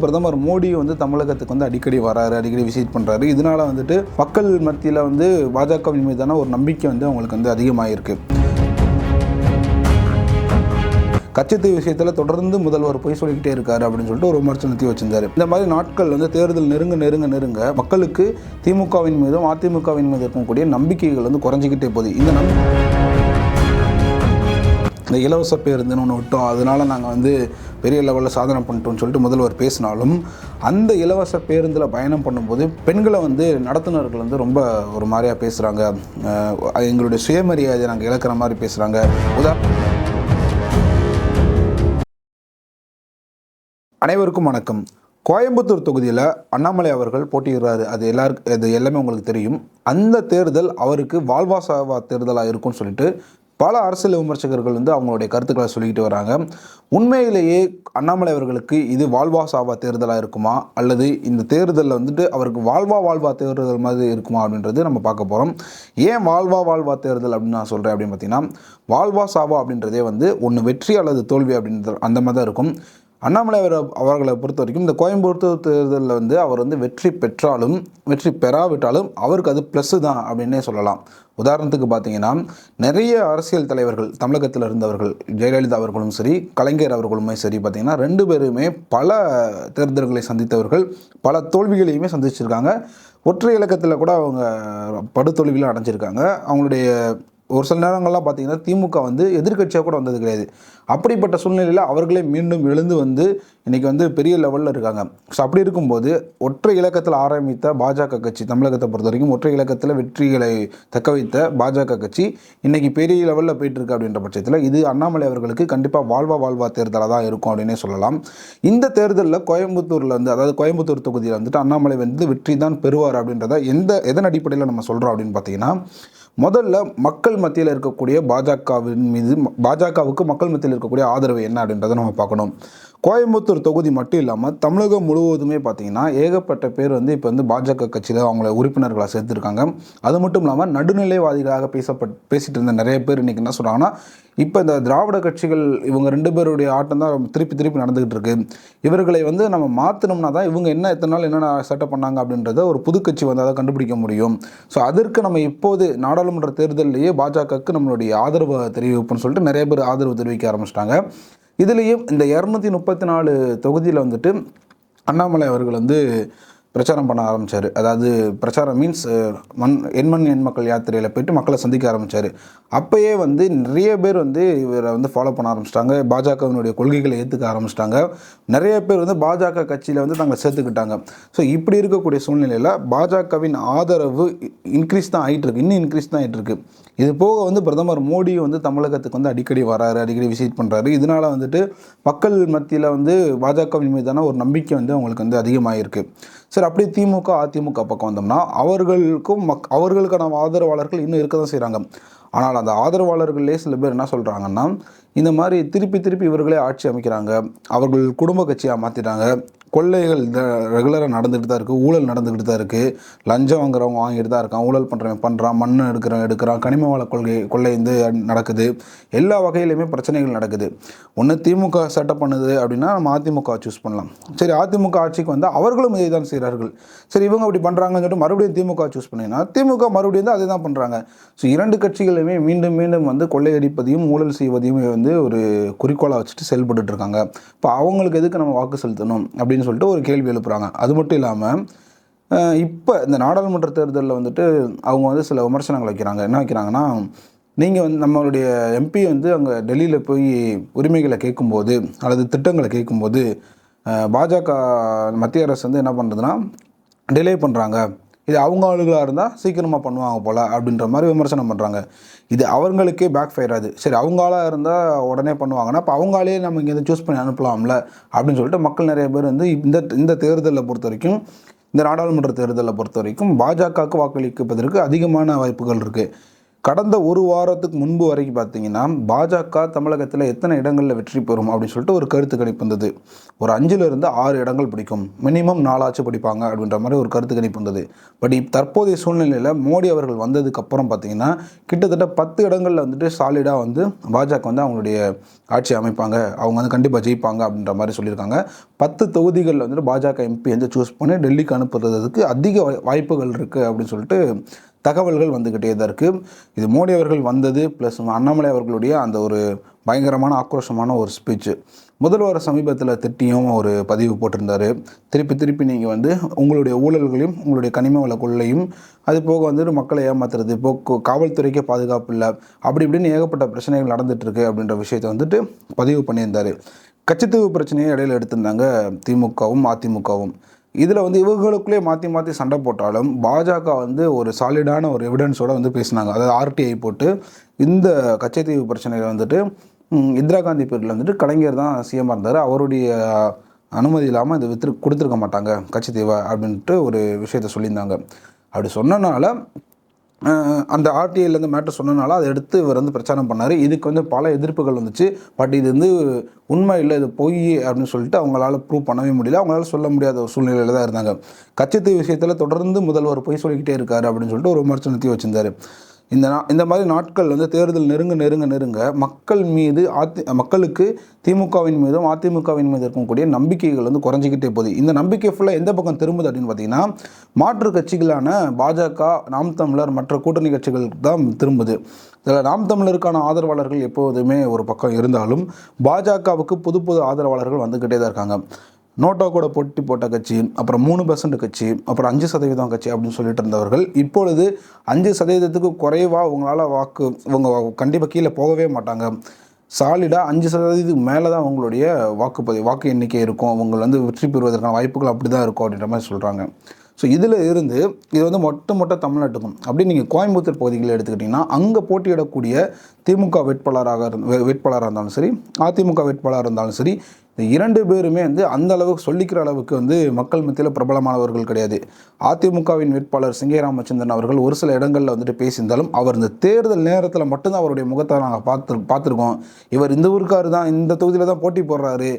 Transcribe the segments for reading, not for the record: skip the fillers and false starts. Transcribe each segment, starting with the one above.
பிரதமர் மோடி தமிழகத்துக்கு அடிக்கடி வராரு, அடிக்கடி விசிட் பண்ணுறாரு. இதனால மக்கள் மத்தியில் பாஜகவின் மீதான ஒரு நம்பிக்கை அவங்களுக்கு அதிகமாகிருக்கு. கச்சத்தீவு விஷயத்தில் தொடர்ந்து முதல்வர் போய் சொல்லிக்கிட்டே இருக்காரு அப்படின்னு சொல்லிட்டு ஒரு விமர்சனத்தை வச்சிருந்தாரு. இந்த மாதிரி நாட்கள் தேர்தல் நெருங்க மக்களுக்கு திமுகவின் மீதும் அதிமுகவின் மீது இருக்கக்கூடிய நம்பிக்கைகள் குறைஞ்சிக்கிட்டே போகுது. இந்த இலவச பேருந்துன்னு ஒன்று விட்டோம், அதனால நாங்கள் பெரிய லெவலில் சாதனை பண்ணிட்டோம்னு சொல்லிட்டு முதல்வர் பேசினாலும் அந்த இலவச பேருந்தில் பயணம் பண்ணும்போது பெண்களை நடத்துனர்கள் ரொம்ப ஒரு மாதிரியாக பேசுகிறாங்க, எங்களுடைய சுயமரியாதையை நாங்கள் இழக்கிற மாதிரி பேசுகிறாங்க. அனைவருக்கும் வணக்கம். கோயம்புத்தூர் தொகுதியில் அண்ணாமலை அவர்கள் போட்டியிடுறாரு, அது எல்லாமே உங்களுக்கு தெரியும். அந்த தேர்தல் அவருக்கு வாழ்வா சாவா தேர்தலாக இருக்கும்னு சொல்லிட்டு பல அரசியல் விமர்சகர்கள் அவங்களுடைய கருத்துக்களை சொல்லிக்கிட்டு வராங்க. உண்மையிலேயே அண்ணாமலை அவர்களுக்கு இது வாழ்வா சாவா தேர்தலாக இருக்குமா, அல்லது இந்த தேர்தலில் அவருக்கு வாழ்வா தேர்தல் மாதிரி இருக்குமா அப்படின்றது நம்ம பார்க்க போகிறோம். ஏன் வாழ்வா தேர்தல் அப்படின்னு நான் சொல்கிறேன் அப்படின்னு பார்த்தீங்கன்னா, வாழ்வா சாவா அப்படின்றதே ஒன்று வெற்றி அல்லது தோல்வி அப்படின்றது அந்த மாதிரி தான் இருக்கும். அண்ணாமலை அவர்களை பொறுத்த வரைக்கும் இந்த கோயம்புத்தூர் தேர்தலில் அவர் வெற்றி பெற்றாலும் வெற்றி பெறாவிட்டாலும் அவருக்கு அது ப்ளஸ்ஸு தான் அப்படின்னே சொல்லலாம். உதாரணத்துக்கு பார்த்தீங்கன்னா, நிறைய அரசியல் தலைவர்கள் தமிழகத்தில் இருந்தவர்கள், ஜெயலலிதா அவர்களும் சரி, கலைஞர் அவர்களுமே சரி, பார்த்திங்கன்னா ரெண்டு பேருமே பல தேர்தல்களை சந்தித்தவர்கள், பல தோல்விகளையுமே சந்திச்சிருக்காங்க. ஒற்றை இலக்கத்தில் கூட அவங்க படுதோல்விகளை அடைஞ்சிருக்காங்க. அவங்களுடைய ஒரு சில நேரங்கள்லாம் பார்த்திங்கன்னா திமுக எதிர்கட்சியாக கூட வந்தது கிடையாது. அப்படிப்பட்ட சூழ்நிலையில் அவர்களே மீண்டும் எழுந்து இன்றைக்கி பெரிய லெவலில் இருக்காங்க. ஸோ அப்படி இருக்கும்போது ஒற்றை இலக்கத்தில் ஆரம்பித்த பாஜக கட்சி, தமிழகத்தை பொறுத்த வரைக்கும் ஒற்றை இலக்கத்தில் வெற்றிகளை தக்க வைத்த பாஜக கட்சி இன்றைக்கி பெரிய லெவலில் போயிட்டுருக்கு. அப்படின்ற பட்சத்தில் இது அண்ணாமலை அவர்களுக்கு கண்டிப்பாக வாழ்வா தேர்தலாக தான் இருக்கும் அப்படின்னே சொல்லலாம். இந்த தேர்தலில் கோயம்புத்தூரில் அதாவது கோயம்புத்தூர் தொகுதியில் அண்ணாமலை வெற்றி தான் பெறுவார் அப்படின்றத எதன் அடிப்படையில் நம்ம சொல்கிறோம் அப்படின்னு பார்த்தீங்கன்னா, முதல்ல மக்கள் மத்தியில் இருக்கக்கூடிய பாஜகவுக்கு மக்கள் மத்தியில் இருக்கக்கூடிய ஆதரவு என்ன அப்படின்றத நம்ம பார்க்கணும். கோயம்புத்தூர் தொகுதி மட்டும் இல்லாமல் தமிழகம் முழுவதுமே பார்த்திங்கன்னா ஏகப்பட்ட பேர் இப்போ பாஜக கட்சியில் அவங்கள உறுப்பினர்களாக சேர்த்துருக்காங்க. அது மட்டும் இல்லாமல் நடுநிலைவாதிகளாக பேசிகிட்டு இருந்த நிறைய பேர் இன்றைக்கி என்ன சொல்கிறாங்கன்னா, இப்போ இந்த திராவிட கட்சிகள் இவங்க ரெண்டு பேருடைய ஆட்டம் தான் திருப்பி நடந்துகிட்டு இருக்கு, இவர்களை நம்ம மாற்றினோம்னா தான் இவங்க எத்தனை நாள் என்னென்ன செட்டப் பண்ணாங்க அப்படின்றத ஒரு புது கட்சி வந்தால் தான் கண்டுபிடிக்க முடியும். ஸோ அதற்கு நம்ம இப்போது நாடாளுமன்ற தேர்தலிலேயே பாஜகவுக்கு நம்மளுடைய ஆதரவு தெரிவிப்போம்னு சொல்லிட்டு நிறைய பேர் ஆதரவு தெரிவிக்க ஆரம்பிச்சிட்டாங்க. இதுலேயும் இந்த 234 தொகுதியில் அண்ணாமலை அவர்கள் பிரச்சாரம் பண்ண ஆரம்பித்தார். அதாவது பிரச்சாரம் மீன்ஸ் எண் மக்கள் யாத்திரையில் போய்ட்டு மக்களை சந்திக்க ஆரம்பித்தார். அப்போயே நிறைய பேர் இவரை ஃபாலோ பண்ண ஆரம்பிச்சிட்டாங்க, பாஜகவினுடைய கொள்கைகளை ஏற்றுக்க ஆரம்பிச்சிட்டாங்க. நிறைய பேர் பாஜக கட்சியில் தங்களை சேர்த்துக்கிட்டாங்க. ஸோ இப்படி இருக்கக்கூடிய சூழ்நிலையில் பாஜகவின் ஆதரவு இன்க்ரீஸ் தான் ஆகிட்டுருக்கு, இன்னும் இன்க்ரீஸ் தான் ஆகிட்டுருக்கு. இது போக பிரதமர் மோடி தமிழகத்துக்கு அடிக்கடி வராரு, அடிக்கடி விசிட் பண்ணுறாரு. இதனால் மக்கள் மத்தியில் பாஜகவின் மீதான ஒரு நம்பிக்கை அவங்களுக்கு அதிகமாகிருக்கு. சரி, அப்படியே திமுக அதிமுக பக்கம் வந்தோம்னா அவர்களுக்கான ஆதரவாளர்கள் இன்னும் இருக்க தான் செய்கிறாங்க. ஆனால் அந்த ஆதரவாளர்களே சில பேர் என்ன சொல்கிறாங்கன்னா, இந்த மாதிரி திருப்பி இவர்களே ஆட்சி அமைக்கிறாங்க, அவர்கள் குடும்ப கட்சியாக மாற்றிட்டாங்க, கொள்ளைகள் ரெகுலராக நடந்துகிட்டு தான் இருக்குது, ஊழல் நடந்துக்கிட்டு தான் இருக்குது, லஞ்சம் வாங்குறவங்க வாங்கிட்டு தான் இருக்கான், ஊழல் பண்ணுறவன் பண்ணுறான், மண் எடுக்கிறான், கனிம வள கொள்ளை நடக்குது, எல்லா வகையிலையுமே பிரச்சனைகள் நடக்குது. ஒன்று திமுக செட்டப் பண்ணுது அப்படின்னா நம்ம அதிமுக சூஸ் பண்ணலாம். சரி, அதிமுக ஆட்சிக்கு வந்தால் அவர்களும் இதை தான் செய்கிறார்கள். சரி, இவங்க அப்படி பண்ணுறாங்கன்னு சொல்லிட்டு மறுபடியும் திமுக சூஸ் பண்ணிங்கன்னா திமுக மறுபடியும் அதே தான் பண்ணுறாங்க. ஸோ இரண்டு கட்சிகளுமே மீண்டும் கொள்ளையடிப்பதையும் ஊழல் செய்வதையும் ஒரு குறிக்கோளாக வச்சுட்டு செயல்பட்டு இருக்காங்க. இப்போ அவங்களுக்கு எதுக்கு நம்ம வாக்கு செலுத்தணும் அப்படின்னு சொல்லிட்டு ஒரு கேள்வி எழுப்புறாங்க. அது மட்டும் இல்லாமல் இப்போ இந்த நாடாளுமன்ற தேர்தலில் அவங்க சில விமர்சனங்கள் வைக்கிறாங்க. என்ன வைக்கிறாங்கன்னா, நீங்கள் நம்மளுடைய எம்பி அங்கே டெல்லியில் போய் உரிமைகளை கேட்கும்போது அல்லது திட்டங்களை கேட்கும்போது பாஜக மத்திய அரசு என்ன பண்ணுறதுன்னா டிலே பண்ணுறாங்க, இது அவங்க ஆளுகளாக இருந்தால் சீக்கிரமாக பண்ணுவாங்க போல் அப்படின்ற மாதிரி விமர்சனம் பண்ணுறாங்க. இது அவங்களுக்கே பேக் ஃபயர் ஆகுது. சரி, அவங்களாக இருந்தால் உடனே பண்ணுவாங்கன்னா அப்போ அவங்களே நம்ம இங்கே சூஸ் பண்ணி அனுப்பலாம்ல அப்படின்னு சொல்லிட்டு மக்கள் நிறைய பேர் இந்த தேர்தலை பொறுத்த வரைக்கும், இந்த நாடாளுமன்ற தேர்தலை பொறுத்த வரைக்கும் பாஜகவுக்கு வாக்களிப்பதற்கு அதிகமான வாய்ப்புகள் இருக்குது. கடந்த ஒரு வாரத்துக்கு முன்பு வரைக்கும் பார்த்தீங்கன்னா பாஜக தமிழகத்தில் எத்தனை இடங்களில் வெற்றி பெறும் அப்படின்னு சொல்லிட்டு ஒரு கருத்து கணிப்பு இருந்தது. ஒரு 5லிருந்து 6 இடங்கள் பிடிக்கும், மினிமம் 4 பிடிப்பாங்க அப்படின்ற மாதிரி ஒரு கருத்து கணிப்பு இருந்தது. பட் தற்போதைய சூழ்நிலையில் மோடி அவர்கள் வந்ததுக்கப்புறம் பார்த்தீங்கன்னா கிட்டத்தட்ட 10 இடங்களில் வந்துட்டு சாலிடாக வந்து பாஜக வந்து அவங்களுடைய ஆட்சி அமைப்பாங்க, அவங்க வந்து கண்டிப்பாக ஜெயிப்பாங்க அப்படின்ற மாதிரி சொல்லியிருக்காங்க. 10 தொகுதிகளில் வந்துட்டு பாஜக எம்பி வந்து சூஸ் பண்ணி டெல்லிக்கு அனுப்புறதுக்கு அதிக வாய்ப்புகள் இருக்குது அப்படின்னு சொல்லிட்டு தகவல்கள் வந்துக்கிட்டே தான் இருக்குது. இது மோடி அவர்கள் வந்தது ப்ளஸ் அண்ணாமலை அவர்களுடைய அந்த ஒரு பயங்கரமான ஆக்ரோஷமான ஒரு ஸ்பீச்சு. முதல்வர் சமீபத்தில் திட்டியும் ஒரு பதிவு போட்டிருந்தார். திருப்பி நீங்கள் வந்து உங்களுடைய ஊழல்களையும் உங்களுடைய கனிம வள கொள்ளையும் அது போக வந்துட்டு மக்களை ஏமாத்துறது, இப்போ காவல்துறைக்கே பாதுகாப்பு இல்லை, அப்படி இப்படின்னு ஏகப்பட்ட பிரச்சனைகள் நடந்துகிட்ருக்கு அப்படின்ற விஷயத்தை வந்துட்டு பதிவு பண்ணியிருந்தார். கச்சத்தீவு பிரச்சனையை இடையில எடுத்திருந்தாங்க திமுகவும் அதிமுகவும். இதில் வந்து இவர்களுக்குள்ளே மாற்றி சண்டை போட்டாலும் பாஜக வந்து ஒரு சாலிடான ஒரு எவிடன்ஸோடு வந்து பேசினாங்க. அதாவது ஆர்டிஐ போட்டு இந்த கச்சத்தீவு பிரச்சனையில் வந்துட்டு இந்திரா காந்தி பீரியடில் வந்துட்டு கலைஞர் தான் சிஎம்மாக இருந்தார், அவருடைய அனுமதி இல்லாமல் இது கொடுத்துருக்க மாட்டாங்க கச்சத்தீவை அப்படின்ட்டு ஒரு விஷயத்த சொல்லியிருந்தாங்க. அப்படி சொன்னனால அந்த ஆர்டிஐலேருந்து மேட்டர் சொன்னனால அதை எடுத்து இவர் வந்து பிரச்சாரம் பண்ணார். இதுக்கு வந்து பல எதிர்ப்புகள் வந்துச்சு. பட் இது வந்து உண்மை இல்லை, இது பொய் அப்படின்னு சொல்லிட்டு அவங்களால ப்ரூவ் பண்ணவே முடியல, அவங்களால சொல்ல முடியாத ஒரு சூழ்நிலையில் தான் இருந்தாங்க. கச்சத்தீவு விஷயத்தில் தொடர்ந்து முதல்வர் பொய் சொல்லிக்கிட்டே இருக்காரு அப்படின்னு சொல்லிட்டு ஒரு விமர்சனத்தையும் வச்சிருந்தார். இந்த மாதிரி நாட்கள் வந்து தேர்தல் நெருங்க மக்கள் மீது மக்களுக்கு திமுகவின் மீதும் அதிமுகவின் மீது இருக்கக்கூடிய நம்பிக்கைகள் வந்து குறைஞ்சிக்கிட்டே போகுது. இந்த நம்பிக்கை ஃபுல்லாக எந்த பக்கம் திரும்புது அப்படின்னு பார்த்தீங்கன்னா மாற்று கட்சிகளான பாஜக, நாம் தமிழர், மற்ற கூட்டணி கட்சிகளுக்கு தான் திரும்புது. இதில் நாம் தமிழருக்கான ஆதரவாளர்கள் எப்போதுமே ஒரு பக்கம் இருந்தாலும் பாஜகவுக்கு புது ஆதரவாளர்கள் வந்துக்கிட்டே தான் இருக்காங்க. நோட்டா கூட போட்டி போட்ட கட்சி, அப்புறம் 3% கட்சி, அப்புறம் 5% கட்சி அப்படின்னு சொல்லிட்டு இருந்தவர்கள் இப்பொழுது 5%க்கு குறைவாக இவங்க கண்டிப்பாக கீழே போகவே மாட்டாங்க. சாலிடாக 5%க்கு மேலே தான் அவங்களுடைய வாக்கு எண்ணிக்கை இருக்கும், அவங்க வந்து வெற்றி பெறுவதற்கான வாய்ப்புகள் அப்படி தான் இருக்கும் அப்படின்ற மாதிரி சொல்கிறாங்க. ஸோ இதில் இருந்து இது வந்து மொத்த தமிழ்நாட்டுக்கும் அப்படி நீங்கள் கோயம்புத்தூர் பகுதிகளில் எடுத்துக்கிட்டிங்கன்னா அங்கே போட்டியிடக்கூடிய திமுக வேட்பாளராக இருந்தாலும் சரி, அதிமுக வேட்பாளராக இருந்தாலும் சரி, இந்த 2 பேருமே வந்து அந்த அளவுக்கு சொல்லிக்கிற அளவுக்கு வந்து மக்கள் மத்தியில் பிரபலமானவர்கள் கிடையாது. அதிமுகவின் வேட்பாளர் சிங்கை ராமச்சந்திரன் அவர்கள் ஒரு சில இடங்களில் வந்துட்டு பேசியிருந்தாலும் அவர் இந்த தேர்தல் நேரத்தில் மட்டும்தான் அவருடைய முகத்தை நாங்கள் பார்த்துருக்கோம். இவர் இந்த ஊருக்காரு தான், இந்த தொகுதியில் தான் போட்டி போடுறாரு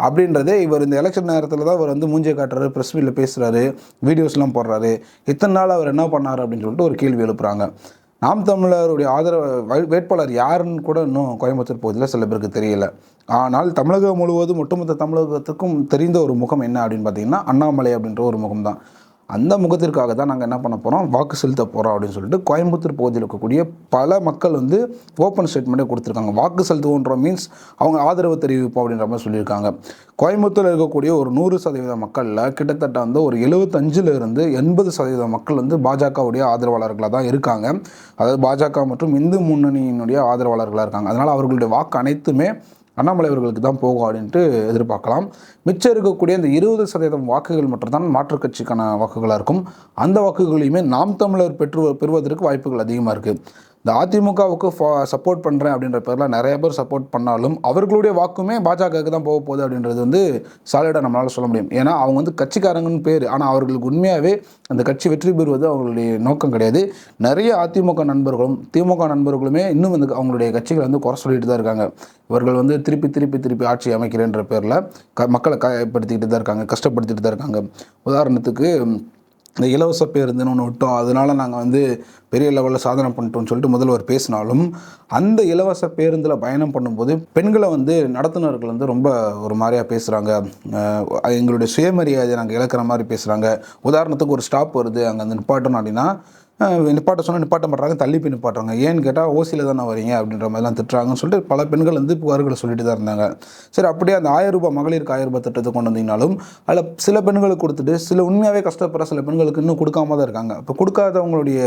அப்படின்றதே, இவர் இந்த எலெக்ஷன் நேரத்தில் தான் அவர் வந்து மூஞ்சியை காட்டுறாரு, ப்ரெஸ் மீட்டில் பேசுகிறாரு, வீடியோஸ்லாம் போடுறாரு, இத்தனை நாள் அவர் என்ன பண்ணார் அப்படின்னு சொல்லிட்டு ஒரு கேள்வி எழுப்புறாங்க. நாம் தமிழருடைய வேட்பாளர் யாருன்னு கூட இன்னும் கோயம்புத்தூர் பகுதியில் சில பேருக்கு தெரியல. ஆனால் தமிழகம் முழுவதும் ஒட்டுமொத்த தமிழகத்துக்கும் தெரிந்த ஒரு முகம் என்ன அப்படின்னு பார்த்தீங்கன்னா அண்ணாமலை அப்படின்ற ஒரு முகம் தான். அந்த முகத்திற்காக தான் நாங்கள் என்ன பண்ண போகிறோம், வாக்கு செலுத்த போகிறோம் அப்படின்னு சொல்லிட்டு கோயம்புத்தூர் பகுதியில் இருக்கக்கூடிய பல மக்கள் வந்து ஓப்பன் ஸ்டேட்மெண்ட்டே கொடுத்துருக்காங்க. வாக்கு செலுத்துவோன்ற மீன்ஸ் அவங்க ஆதரவு தெரிவிப்போம் அப்படின்ற மாதிரி சொல்லியிருக்காங்க. கோயம்புத்தூரில் இருக்கக்கூடிய ஒரு 100% மக்களில் கிட்டத்தட்ட வந்து ஒரு 75லிருந்து 80% மக்கள் வந்து பாஜகவுடைய ஆதரவாளர்களாக தான் இருக்காங்க. அதாவது பாஜக மற்றும் இந்து முன்னணியினுடைய ஆதரவாளர்களாக இருக்காங்க. அதனால் அவர்களுடைய வாக்கு அனைத்துமே அண்ணாமலை அவர்களுக்கு தான் போகும் அப்படின்ட்டு எதிர்பார்க்கலாம். மிச்சம் இருக்கக்கூடிய இந்த 20% வாக்குகள் மட்டும் தான் மாற்றுக் கட்சிக்கான வாக்குகளாக இருக்கும். அந்த வாக்குகளையுமே நாம் தமிழர் பெறுவதற்கு வாய்ப்புகள் அதிகமாக இருக்குது. இந்த அதிமுகவுக்கு சப்போர்ட் பண்ணுறேன் அப்படின்ற பேரில் நிறைய பேர் சப்போர்ட் பண்ணாலும் அவர்களுடைய வாக்குமே பாஜகவுக்கு தான் போக போகுது அப்படின்றது வந்து சாலிடாக நம்மளால் சொல்ல முடியும். ஏன்னா அவங்க வந்து கட்சிக்காரங்கன்னு பேர், ஆனால் அவர்களுக்கு உண்மையாகவே அந்த கட்சி வெற்றி பெறுவது அவங்களுடைய நோக்கம் கிடையாது. நிறைய அதிமுக நண்பர்களும் திமுக நண்பர்களுமே இன்னும் வந்து அவங்களுடைய கட்சிகளை வந்து குறை சொல்லிட்டு தான் இருக்காங்க. இவர்கள் வந்து திருப்பி ஆட்சி அமைக்கிறேன்ற பேரில் மக்களை காயப்படுத்திக்கிட்டு தான் இருக்காங்க, கஷ்டப்படுத்திட்டு தான் இருக்காங்க. உதாரணத்துக்கு இந்த இலவச பேருந்துன்னு ஒன்று விட்டோம், அதனால் நாங்கள் வந்து பெரிய லெவலில் சாதனை பண்ணிட்டோம்னு சொல்லிட்டு முதல்வர் பேசினாலும் அந்த இலவச பேருந்தில் பயணம் பண்ணும்போது பெண்களை வந்து நடத்துனர்கள் வந்து ரொம்ப ஒரு மாதிரியாக பேசுகிறாங்க, எங்களுடைய சுயமரியாதையை நாங்கள் இழக்கிற மாதிரி பேசுகிறாங்க. உதாரணத்துக்கு ஒரு ஸ்டாப் வருது, அங்கே வந்து நிப்பாட்டணும் அப்படின்னா நிப்பாட்ட மாட்டாங்க, தள்ளி போய் நிப்பாட்டுறாங்க. ஏன்னு கேட்டால் ஓசியில் தானே வரீங்க அப்படின்ற மாதிரிலாம் திட்டுறாங்கன்னு சொல்லிட்டு பல பெண்கள் வந்து புகார்களை சொல்லிட்டு தான் இருந்தாங்க. சரி, அப்படியே அந்த 1000 ரூபாய் மகளிருக்கு 1000 ரூபாய் திட்டத்தை கொண்டு வந்தீங்கனாலும் அதில் சில பெண்களுக்கு கொடுத்துட்டு சில உண்மையாகவே கஷ்டப்படுற சில பெண்களுக்கு இன்னும் கொடுக்காம தான் இருக்காங்க. இப்போ கொடுக்காதவங்களுடைய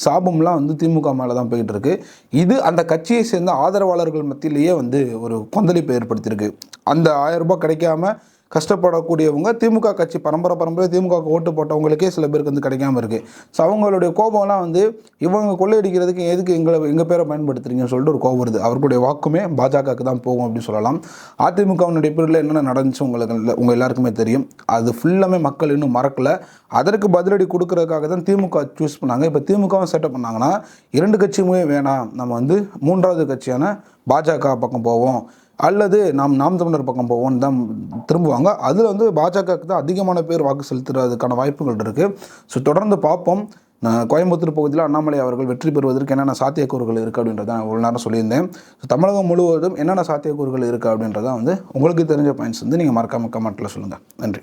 சாபம்லாம் வந்து திமுக மேலே தான் போயிட்டு இருக்கு. இது அந்த கட்சியை சேர்ந்த ஆதரவாளர்கள் மத்தியிலேயே வந்து ஒரு கொந்தளிப்பை ஏற்படுத்தியிருக்கு. அந்த 1000 ரூபாய் கிடைக்காம கஷ்டப்படக்கூடியவங்க திமுக கட்சி பரம்பரை திமுக ஓட்டு போட்டவங்களுக்கே சில பேருக்கு வந்து கிடைக்காம இருக்குது. ஸோ அவங்களுடைய கோபம்லாம் வந்து இவங்க கொள்ளையடிக்கிறதுக்கு எதுக்கு எங்கள் பேரை பயன்படுத்துறீங்கன்னு சொல்லிட்டு ஒரு கோபம் வருது. அவர்களுடைய வாக்குமே பாஜகவுக்கு தான் போகும் அப்படின்னு சொல்லலாம். அதிமுகவினுடைய பீரியடில் என்னென்ன நடந்துச்சு உங்கள் எல்லாருக்குமே தெரியும். அது ஃபுல்லாமே மக்கள் இன்னும் மறக்கலை. அதற்கு பதிலடி கொடுக்கறதுக்காக தான் திமுக சூஸ் பண்ணாங்க. இப்போ திமுகவும் செட்டப் பண்ணாங்கன்னா 2 கட்சியுமே வேணாம், நம்ம வந்து 3வது கட்சியான பாஜக பக்கம் போவோம் அல்லது நாம் தமிழர் பக்கம் போவோம்னு தான் திரும்புவாங்க. அதில் வந்து பாஜகவுக்கு தான் அதிகமான பேர் வாக்கு செலுத்துறதுக்கான வாய்ப்புகள் இருக்குது. ஸோ தொடர்ந்து பார்ப்போம். கோயம்புத்தூர் பகுதியில் அண்ணாமலை அவர்கள் வெற்றி பெறுவதற்கு என்னென்ன சாத்தியக்கூறுகள் இருக்குது அப்படின்றத நான் இவ்வளோ நேரம் சொல்லியிருந்தேன். ஸோ தமிழகம் முழுவதும் என்னென்ன சாத்தியக்கூறுகள் இருக்குது அப்படின்றத வந்து உங்களுக்கு தெரிஞ்ச பாயிண்ட்ஸ் வந்து நீங்கள் மறக்காம கமெண்ட்டில் சொல்லுங்கள். நன்றி.